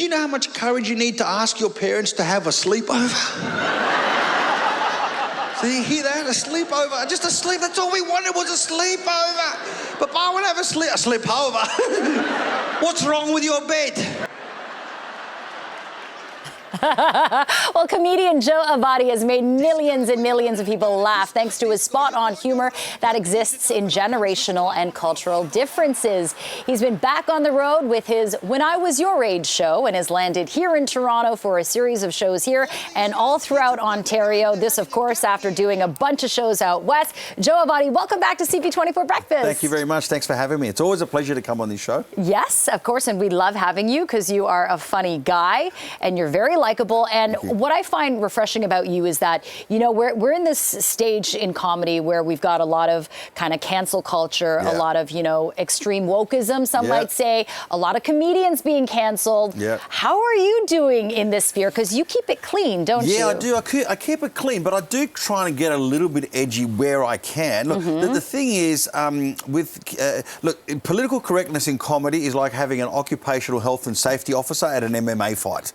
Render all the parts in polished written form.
you know how much courage you need to ask your parents to have a sleepover? So you hear that? A sleepover? Just a sleep. That's all we wanted was a sleepover. But I want to have a sleepover. What's wrong with your bed? Well, comedian Joe Avati has made millions and millions of people laugh thanks to his spot-on humor that exists in generational and cultural differences. He's been back on the road with his When I Was Your Age show and has landed here in Toronto for a series of shows here and all throughout Ontario. This, of course, after doing a bunch of shows out west. Joe Avati, welcome back to CP24 Breakfast. Thank you very much. Thanks for having me. It's always a pleasure to come on this show. Yes, of course, and we love having you because you are a funny guy and you're very likable. And what I find refreshing about you is that, you know, we're in this stage in comedy where we've got a lot of kind of cancel culture, a lot of, you know, extreme wokeism, some might say, a lot of comedians being canceled. How are you doing in this sphere? Because you keep it clean, don't you? Yeah, I do. I keep it clean, but I do try and get a little bit edgy where I can. Look, the thing is, look, political correctness in comedy is like having an occupational health and safety officer at an MMA fight.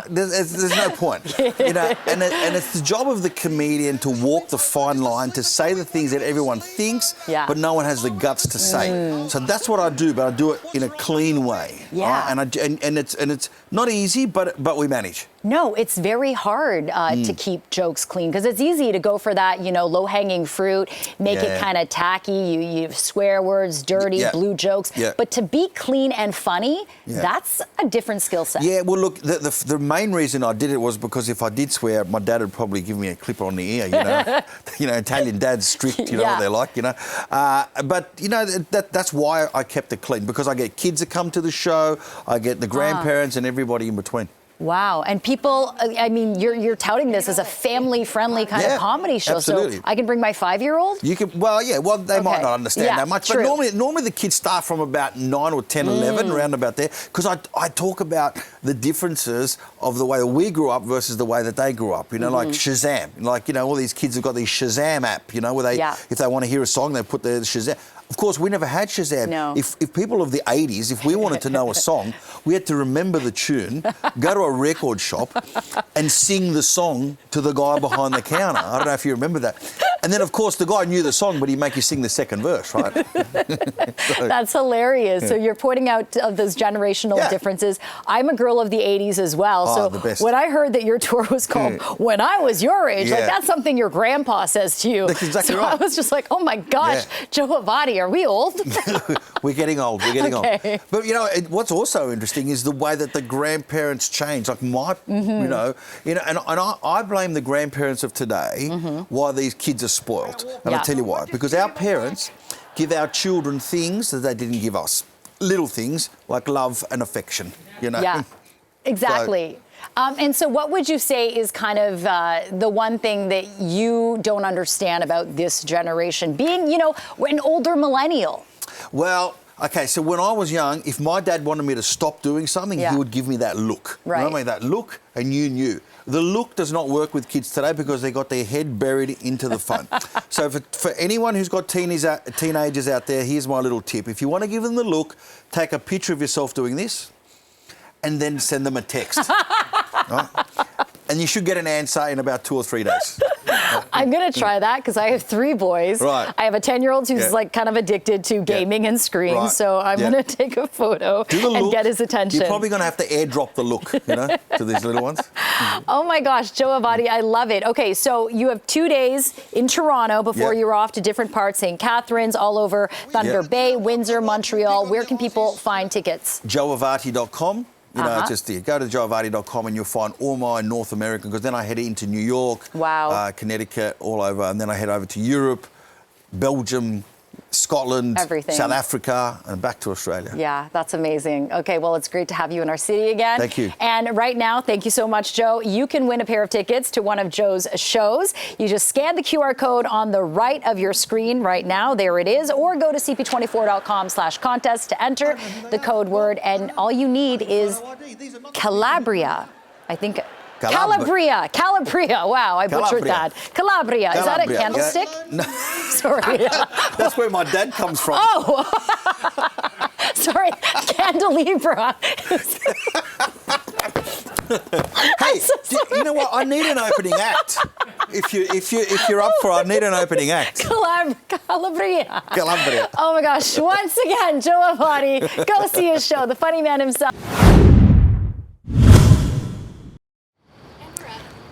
There's no point, you know, and it's the job of the comedian to walk the fine line, to say the things that everyone thinks, but no one has the guts to say. So that's what I do, but I do it in a clean way. Right? And it's not easy, but we manage. No, it's very hard to keep jokes clean because it's easy to go for that, you know, low-hanging fruit, make it kind of tacky, you swear words, dirty, blue jokes. But to be clean and funny, that's a different skill set. Yeah, well, look, the main reason I did it was because if I did swear, my dad would probably give me a clipper on the ear, you know. You know, Italian dads strict, you know what they're like, you know. But, you know, that's why I kept it clean, because I get kids that come to the show, I get the grandparents and everybody in between. Wow. And people, I mean, you're touting this as a family-friendly kind of comedy show. Absolutely. So I can bring my 5-year-old? You can, well, they might not understand that much. True. But normally the kids start from about 9 or 10, 11, around about there. Because I talk about the differences of the way that we grew up versus the way that they grew up. You know, like Shazam. Like, you know, all these kids have got these Shazam app, you know, where they, if they want to hear a song, they put the Shazam. Of course, we never had Shazam. No. If people of the 80s, if we wanted to know a song, we had to remember the tune, go to a record shop and sing the song to the guy behind the counter. I don't know if you remember that. And then, of course, the guy knew the song, but he'd make you sing the second verse, right? That's hilarious. So you're pointing out those generational differences. I'm a girl of the 80s as well. So when I heard that your tour was called When I Was Your Age, like that's something your grandpa says to you. That's exactly right. I was just like, oh my gosh, Joe Avati, are we old? We're getting old. We're getting old. But, you know, what's also interesting is the way that the grandparents change. Like my, you know, and I blame the grandparents of today why these kids are spoiled. And I'll tell you why. Because our parents give our children things that they didn't give us. Little things like love and affection, you know. Yeah, exactly. And so what would you say is kind of the one thing that you don't understand about this generation, being, you know, an older millennial? Well, okay, so when I was young, if my dad wanted me to stop doing something, he would give me that look. Right. You know what I mean? That look, and you knew. The look does not work with kids today because they got their head buried into the phone. So for anyone who's got teenagers out there, here's my little tip. If you want to give them the look, take a picture of yourself doing this and then send them a text. Right? And you should get an answer in about 2 or 3 days. I'm going to try that because I have 3 boys. Right. I have a 10-year-old who's like kind of addicted to gaming and screens. Right. So I'm going to take a photo and get his attention. You're probably going to have to airdrop the look, you know, to these little ones. Oh my gosh, Joe Avati, I love it. Okay, so you have 2 days in Toronto before you're off to different parts, St. Catharines, all over Thunder Bay, Windsor, Montreal. Where can people find tickets? JoeAvati.com. You know, just go to joeavati.com and you'll find all my North American, because then I head into New York, Connecticut, all over, and then I head over to Europe, Belgium, Scotland, South Africa, and back to Australia. Yeah, that's amazing. Okay, well, it's great to have you in our city again. Thank you. And right now, thank you so much, Joe. You can win a pair of tickets to one of Joe's shows. You just scan the QR code on the right of your screen right now. There it is. Or go to cp24.com/contest to enter the code word. And all you need is Calabria. I think... Calabria. Wow, I butchered that. Calabria. Is that a candlestick? No. Sorry. That's where my dad comes from. Oh. Sorry. sorry, candelabra. Hey, you know what? I need an opening act. If you're up for it, I need an opening act. Calabria. Calabria. Oh my gosh. Once again, Joe Avati. Go see his show, The Funny Man Himself.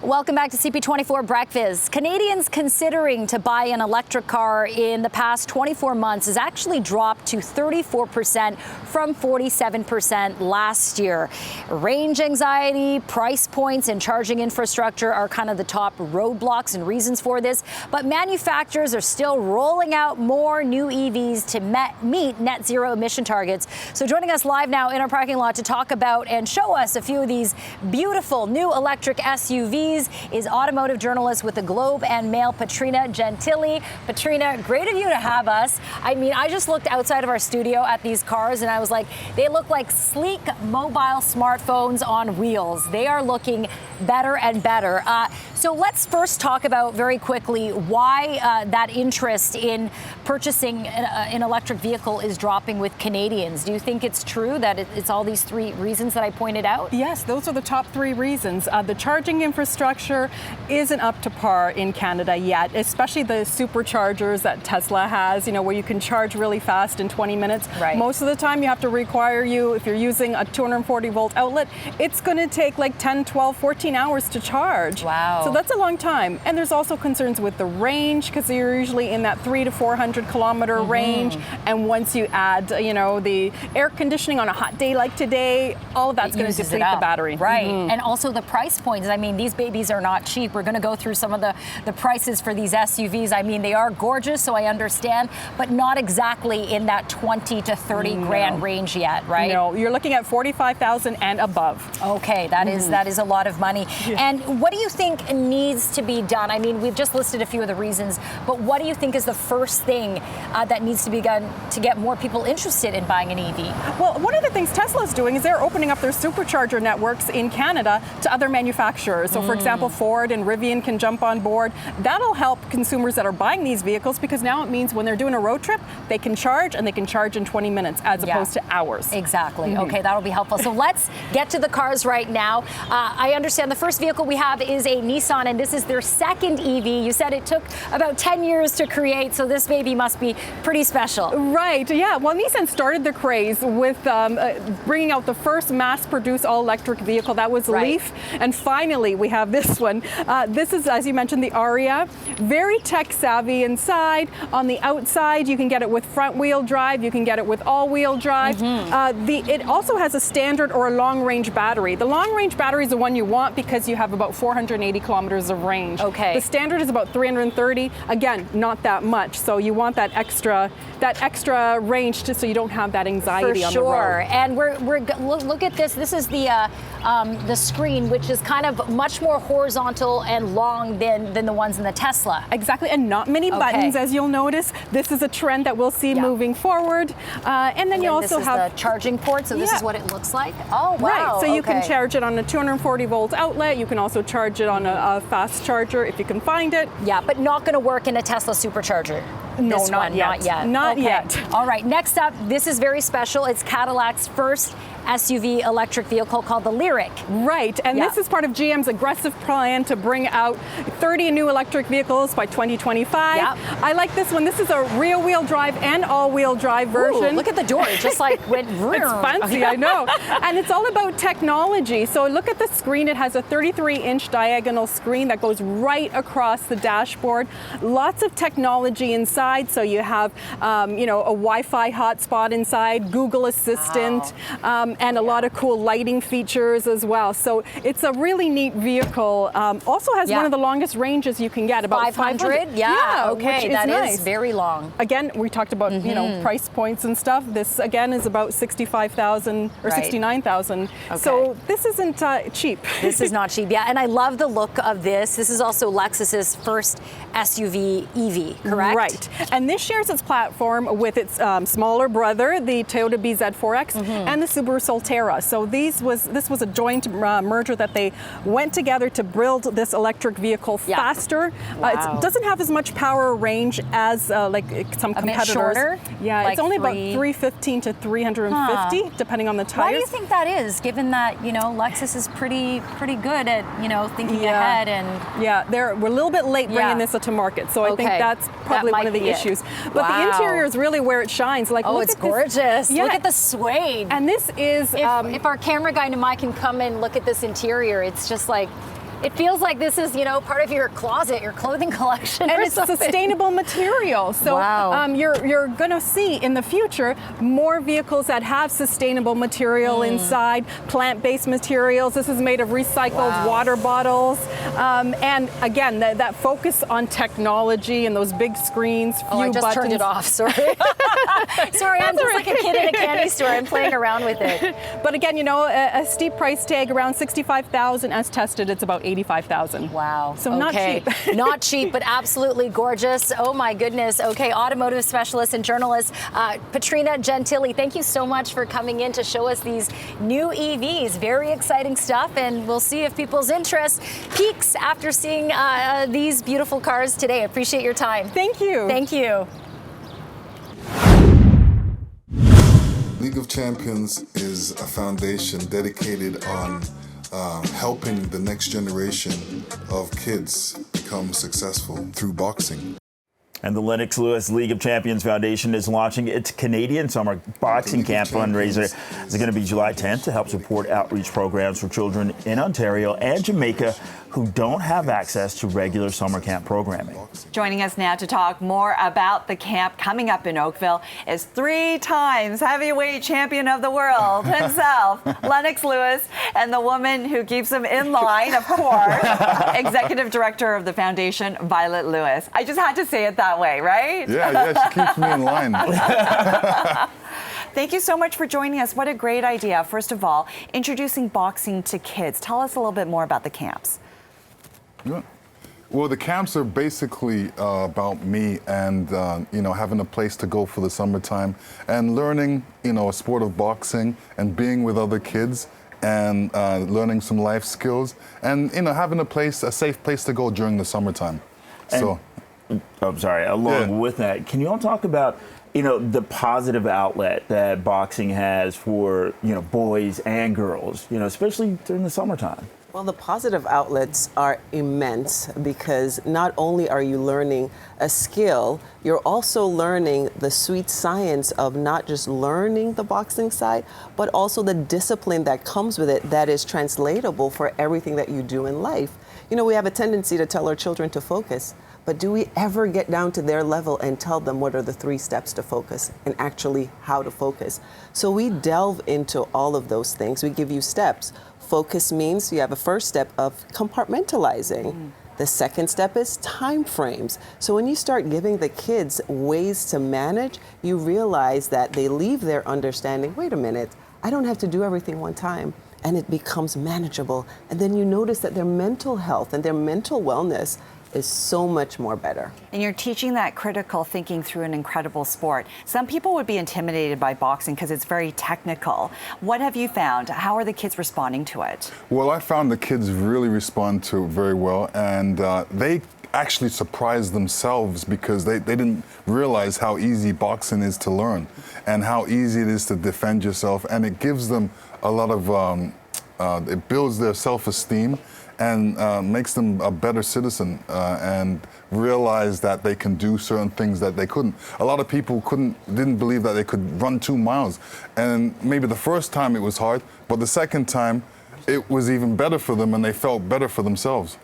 Welcome back to CP24 Breakfast. Canadians considering to buy an electric car in the past 24 months has actually dropped to 34% from 47% last year. Range anxiety, price points, and charging infrastructure are kind of the top roadblocks and reasons for this. But manufacturers are still rolling out more new EVs to meet net zero emission targets. So joining us live now in our parking lot to talk about and show us a few of these beautiful new electric SUVs is automotive journalist with the Globe and Mail, Patrina Gentili. Patrina, great of you to have us. I mean, I just looked outside of our studio at these cars and I was like, they look like sleek mobile smartphones on wheels. They are looking better and better. So let's first talk about very quickly why that interest in purchasing an electric vehicle is dropping with Canadians. Do you think it's true that it's all these three reasons that I pointed out? Yes, those are the top three reasons. The charging infrastructure isn't up to par in Canada yet, especially the superchargers that Tesla has, you know, where you can charge really fast in 20 minutes. Right. Most of the time you have to require if you're using a 240 volt outlet, it's going to take like 10, 12, 14 hours to charge. Wow. So that's a long time. And there's also concerns with the range because you're usually in that 300 to 400 kilometer range. And once you add, you know, the air conditioning on a hot day like today, all of that's going to deplete the battery. Right. And also the price points. I mean, these babies are not cheap. We're going to go through some of the prices for these SUVs. I mean, they are gorgeous, so I understand, but not exactly in that 20 to 30 grand range yet, right? No, you're looking at 45,000 and above. Okay, that is a lot of money. Yeah. And what do you think needs to be done? I mean, we've just listed a few of the reasons, but what do you think is the first thing that needs to be done to get more people interested in buying an EV? Well, one of the things Tesla's doing is they're opening up their supercharger networks in Canada to other manufacturers. So, for example, Ford and Rivian can jump on board. That'll help consumers that are buying these vehicles because now it means when they're doing a road trip, they can charge and they can charge in 20 minutes as opposed to hours. Exactly. Okay, that'll be helpful. So let's get to the cars right now. I understand the first vehicle we have is a Nissan, and this is their second EV. You said it took about 10 years to create, so this baby must be pretty special. Right, yeah. Well, Nissan started the craze with bringing out the first mass-produced all-electric vehicle. That was Leaf. And finally, we have this one. This is, as you mentioned, the Aria. Very tech-savvy inside. On the outside, you can get it with front-wheel drive. You can get it with all-wheel drive. It also has a standard or a long-range battery. The long-range battery is the one you want because you have about 480 kilometers of range. Okay. The standard is about 330. Again, not that much. So you want that extra range so you don't have that anxiety on the road. For sure. And look at this. This is the screen, which is kind of much more horizontal and long than the ones in the Tesla. Exactly, and not many buttons, as you'll notice. This is a trend that we'll see moving forward. And then you also have the charging port, so this is what it looks like. Oh, wow. Right, so you can charge it on a 240 volt outlet. You can also charge it on a fast charger if you can find it. Yeah, but not going to work in a Tesla supercharger. No, not yet. Not yet. All right, next up, this is very special. It's Cadillac's first SUV electric vehicle called the Lyric. Right, and this is part of GM's aggressive plan to bring out 30 new electric vehicles by 2025. Yep. I like this one. This is a rear-wheel drive and all-wheel drive version. Ooh, look at the door. It just like went It's fancy, I know. And it's all about technology. So look at the screen. It has a 33-inch diagonal screen that goes right across the dashboard. Lots of technology inside. So you have, a Wi-Fi hotspot inside, Google Assistant, and a lot of cool lighting features as well. So it's a really neat vehicle. Also has one of the longest ranges you can get, about 500. Yeah, okay, which is that nice. is very long. Again, we talked about price points and stuff. This again is about 65,000 or 69,000. Okay. So this isn't cheap. This is not cheap. Yeah, and I love the look of this. This is also Lexus's first SUV EV, correct? Right, and this shares its platform with its smaller brother, the Toyota BZ4X, and the Subaru through Solterra. So this was a joint merger that they went together to build this electric vehicle faster. It doesn't have as much power range as like some competitors. Bit shorter? Yeah, like it's only about 315 to 350, depending on the tires. Why do you think that is, given that, you know, Lexus is pretty good at, you know, thinking ahead and... Yeah, we're a little bit late bringing this to market, so I think that's probably one of the issues. But the interior is really where it shines. Like, oh, it's gorgeous. Yeah. Look at the suede. And this is... If our camera guy Mike can come and look at this interior, it's just like... It feels like this is, you know, part of your closet, your clothing collection, and it's sustainable material. So you're going to see in the future more vehicles that have sustainable material inside, plant-based materials. This is made of recycled water bottles, and again, that focus on technology and those big screens. I just turned it off. Sorry, sorry, I'm just like a kid in a candy store. I'm playing around with it. But again, you know, a steep price tag around $65,000. As tested, it's about $85,000. Wow. So not cheap. Not cheap, but absolutely gorgeous. Oh my goodness. Okay, automotive specialist and journalist Patrina Gentili, thank you so much for coming in to show us these new EVs. Very exciting stuff, and we'll see if people's interest peaks after seeing these beautiful cars today. Appreciate your time. Thank you. Thank you. League of Champions is a foundation dedicated on helping the next generation of kids become successful through boxing. And the Lennox Lewis League of Champions Foundation is launching its Canadian Summer Boxing Camp fundraiser. It's going to be July 10th to help support outreach programs for children in Ontario and Jamaica who don't have access to regular summer camp programming. Joining us now to talk more about the camp coming up in Oakville is 3 times heavyweight champion of the world himself, Lennox Lewis, and the woman who keeps him in line, of course, Executive Director of the Foundation, Violet Lewis. I just had to say it that way, right? Yeah, she keeps me in line. Thank you so much for joining us. What a great idea. First of all, introducing boxing to kids. Tell us a little bit more about the camps. Yeah. Well, the camps are basically about me and, you know, having a place to go for the summertime and learning, you know, a sport of boxing and being with other kids and learning some life skills and, you know, having a safe place to go during the summertime. I'm sorry, along with that, can you all talk about, you know, the positive outlet that boxing has for, you know, boys and girls, you know, especially during the summertime? Well, the positive outlets are immense because not only are you learning a skill, you're also learning the sweet science of not just learning the boxing side, but also the discipline that comes with it that is translatable for everything that you do in life. You know, we have a tendency to tell our children to focus, but do we ever get down to their level and tell them what are the 3 steps to focus and actually how to focus? So we delve into all of those things. We give you steps. Focus means you have a first step of compartmentalizing. The second step is time frames. So when you start giving the kids ways to manage, you realize that they leave their understanding, wait a minute, I don't have to do everything one time. And it becomes manageable. And then you notice that their mental health and their mental wellness is so much more better. And you're teaching that critical thinking through an incredible sport. Some people would be intimidated by boxing because it's very technical. What have you found? How are the kids responding to it? Well, I found the kids really respond to it very well, and they actually surprised themselves because they didn't realize how easy boxing is to learn and how easy it is to defend yourself, and it gives them a lot of, it builds their self-esteem and makes them a better citizen and realize that they can do certain things that they couldn't. A lot of people didn't believe that they could run 2 miles. And maybe the first time it was hard, but the second time it was even better for them and they felt better for themselves.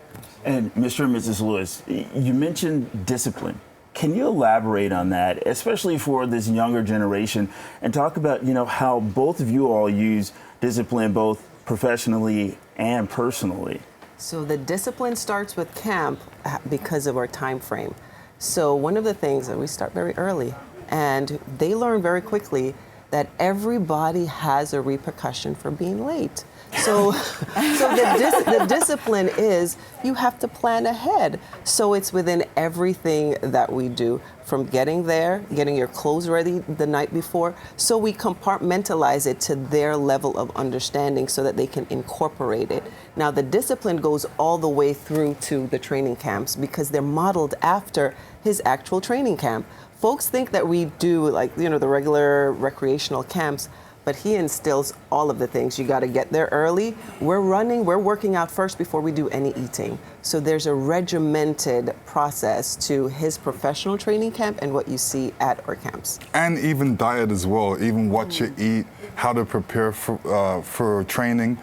And Mr. and Mrs. Lewis, you mentioned discipline. Can you elaborate on that, especially for this younger generation, and talk about, you know, how both of you all use discipline both professionally and personally? So the discipline starts with camp because of our time frame. So one of the things that we start very early, and they learn very quickly that everybody has a repercussion for being late. So, the discipline is you have to plan ahead. So it's within everything that we do, from getting there, getting your clothes ready the night before. So we compartmentalize it to their level of understanding so that they can incorporate it. Now the discipline goes all the way through to the training camps because they're modeled after his actual training camp. Folks think that we do the regular recreational camps, but he instills all of the things. You got to get there early. We're working out first before we do any eating. So there's a regimented process to his professional training camp and what you see at our camps. And even diet as well, even what you eat, how to prepare for training,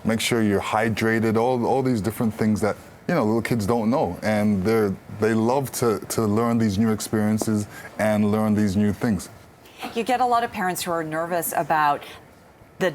make sure you're hydrated, all these different things that little kids don't know, and they love to learn these new experiences and learn these new things. You get a lot of parents who are nervous about the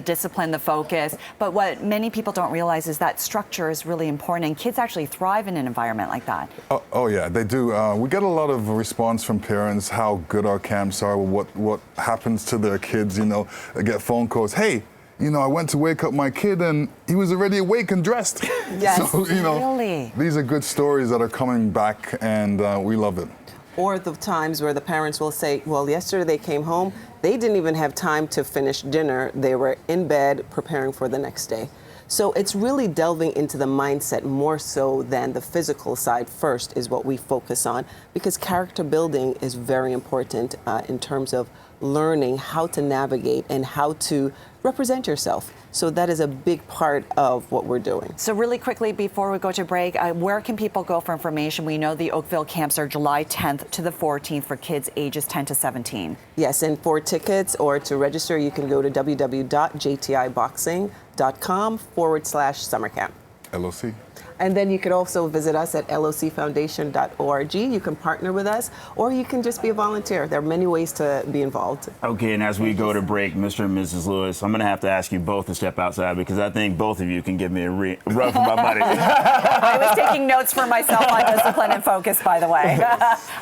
discipline, the focus, but what many people don't realize is that structure is really important, and kids actually thrive in an environment like that. Oh yeah, they do. We get a lot of response from parents how good our camps are, what happens to their kids. They get phone calls. Hey, I went to wake up my kid and he was already awake and dressed. Yes. So, Really? these are good stories that are coming back, and we love it. Or the times where the parents will say, well, yesterday they came home, they didn't even have time to finish dinner. They were in bed preparing for the next day. So it's really delving into the mindset more so than the physical side first is what we focus on, because character building is very important in terms of learning how to navigate and how to represent yourself. So that is a big part of what we're doing. So really quickly before we go to break, where can people go for information? We know the Oakville camps are July 10th to the 14th for kids ages 10 to 17. Yes, and for tickets or to register, you can go to www.jtiboxing.com/summercamp. LOC. And then you could also visit us at locfoundation.org. You can partner with us, or you can just be a volunteer. There are many ways to be involved. Okay, and as we go to break, Mr. and Mrs. Lewis, I'm going to have to ask you both to step outside because I think both of you can give me a run for my money. I was taking notes for myself on discipline and focus, by the way.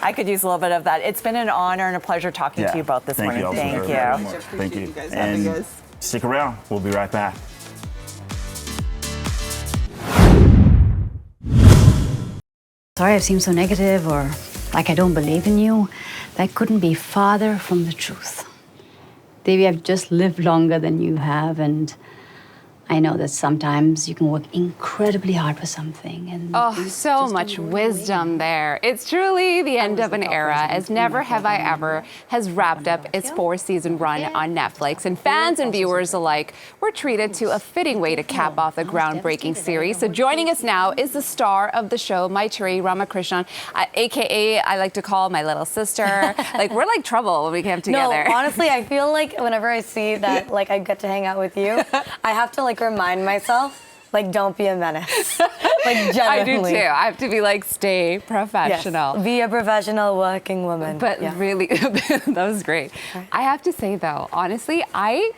I could use a little bit of that. It's been an honor and a pleasure talking to you both this morning. Thank you. Thank you. Guys and having us. Stick around. We'll be right back. Sorry I seem so negative or like I don't believe in you. That couldn't be farther from the truth. Davy, I've just lived longer than you have, and I know that sometimes you can work incredibly hard for something. And so much wisdom there. It's truly the end of an era, as Never Have I Ever has wrapped up its 4-season run on Netflix. And fans and viewers alike were treated to a fitting way to cap off the groundbreaking series. So joining us now is the star of the show, Maitreyi Ramakrishnan, AKA I like to call my little sister. We're like trouble when we come together. No, honestly, I feel like whenever I see that, I get to hang out with you, I have to remind myself, don't be a menace. Genuinely. I do too. I have to be stay professional. Yes. Be a professional working woman. But really, that was great. I have to say though, honestly, I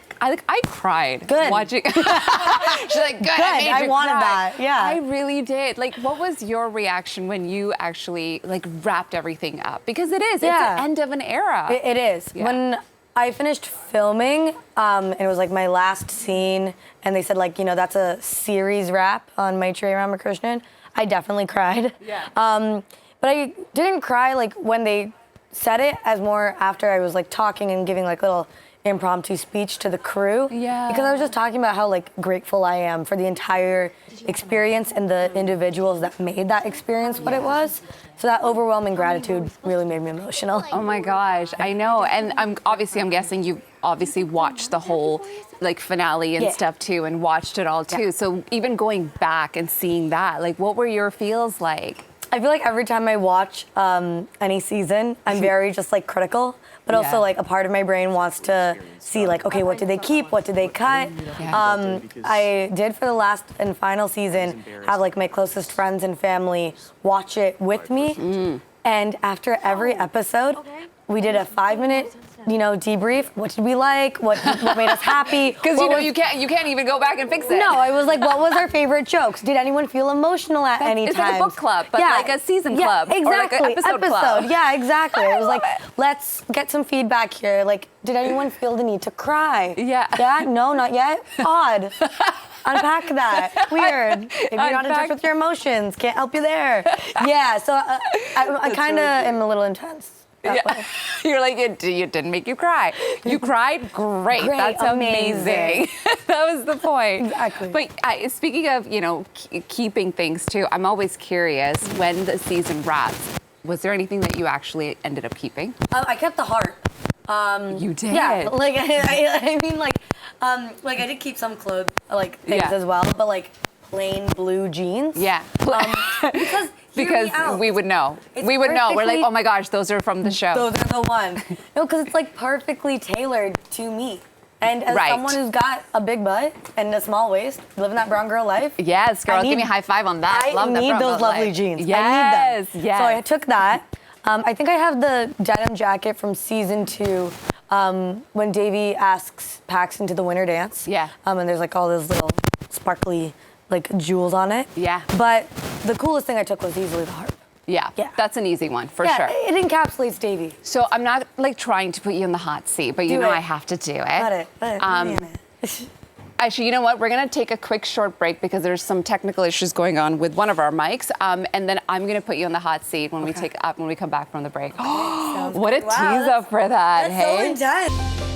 cried watching. She's like, good. I wanted that. Yeah. I really did. What was your reaction when you actually wrapped everything up? Because it is. Yeah. It's the end of an era. It is. Yeah. When I finished filming, and it was my last scene, and they said that's a series wrap on Maitreyi Ramakrishnan, I definitely cried. Yeah. But I didn't cry when they said it, as more after I was talking and giving little impromptu speech to the crew. Yeah. Because I was just talking about how grateful I am for the entire experience and the individuals that made that experience what it was. So that overwhelming gratitude really made me emotional. Oh my gosh, I know. And I'm guessing you obviously watched the whole finale and stuff too, and watched it all too. Yeah. So even going back and seeing that, what were your feels like? I feel like every time I watch any season, I'm very just critical, but also a part of my brain wants to see okay, what did they keep? What did they cut? Yeah. I did for the last and final season have my closest friends and family watch it with me. And after every episode, we did a 5-minute debrief. What did we like? What made us happy? Because you can't even go back and fix it. No, I was like, what was our favorite jokes? Did anyone feel emotional at any time? It's like a book club, but like a season club. Exactly. Or like an episode club. Yeah, exactly. It was like, let's get some feedback here. Like, did anyone feel the need to cry? Yeah. Yeah? No, not yet? Odd. Unpack that. Weird. Maybe you're not in touch with your emotions. Can't help you there. Yeah, so I kind of am a little intense. Yeah. You're like, it didn't make you cry. You cried? Great. That's amazing. That was the point. Exactly. But speaking of, keeping things too, I'm always curious when the season wraps, was there anything that you actually ended up keeping? I kept the heart. You did? Yeah, like I mean, like I did keep some clothes, things as well, but plain blue jeans. Yeah. Because we would know. We would know. We're like, oh my gosh, those are from the show. Those are the ones. No, because it's perfectly tailored to me. And as someone who's got a big butt and a small waist, living that brown girl life. Yes, girl, give me a high five on that. I need those lovely jeans. Yes, I need them. Yes. So I took that. I think I have the denim jacket from season 2 when Davey asks Paxton to the winter dance. Yeah. And there's all those little sparkly jewels on it. Yeah. But the coolest thing I took was easily the harp. Yeah, that's an easy one for sure. It encapsulates Davey. So I'm not trying to put you in the hot seat, but I have to do it. Let it. Actually, you know what? We're going to take a quick short break because there's some technical issues going on with one of our mics. And then I'm going to put you in the hot seat when we come back from the break. What a tease up for that, That's so intense.